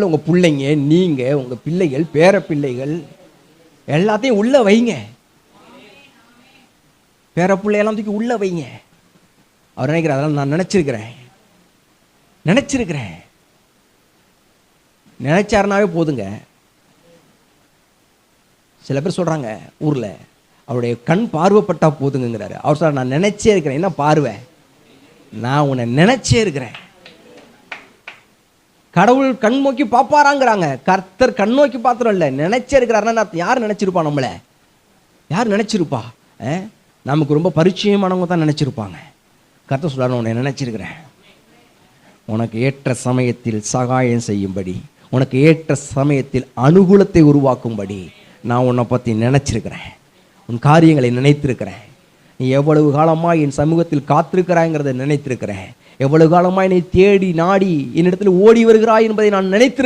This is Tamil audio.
உங்க பிள்ளைங்க, நீங்க, உங்க பிள்ளைகள், பேர பிள்ளைகள் எல்லாத்தையும் உள்ள வைங்க. பேர பிள்ளையெல்லாம் தூக்கி உள்ள வைங்க. அவர் நினைக்கிறார், அதெல்லாம் நான் நினைச்சிருக்கிறேன். நினைச்சாருனாவே போதுங்க. சில பேர் சொல்றாங்க ஊர்ல, அவருடைய கண் பார்வைப்பட்டா போதுங்கிறாரு. அவர் சொல்ற, நான் நினைச்சே இருக்கிறேன். என்ன பார்வை? நான் உன்னை நினைச்சே இருக்கிறேன். கடவுள் கண் நோக்கி பார்ப்பாராங்கிறாங்க. கர்த்தர் கண் நோக்கி பாத்திரம் இல்லை, நினைச்சே இருக்கிறாருன்னா யார் நினைச்சிருப்பா? நம்மள யார் நினைச்சிருப்பா? நமக்கு ரொம்ப பரிச்சயமானவங்க தான் நினைச்சிருப்பாங்க. கர்த்தர் சொல்றாரு, உன்னை நினைச்சிருக்கிறேன். உனக்கு ஏற்ற சமயத்தில் சகாயம் செய்யும்படி, உனக்கு ஏற்ற சமயத்தில் அனுகூலத்தை உருவாக்கும்படி நான் உன்னை பற்றி நினைச்சிருக்கிறேன். உன் காரியங்களை நினைத்திருக்கிறேன். நீ எவ்வளவு காலமாக என் சமூகத்தில் காத்திருக்கிறாய்ங்கிறத நினைத்திருக்கிறேன். எவ்வளவு காலமாய் நீ தேடி நாடி என்னிடத்தில் ஓடி வருகிறாய் என்பதை நான் நினைத்திருக்கிறேன்.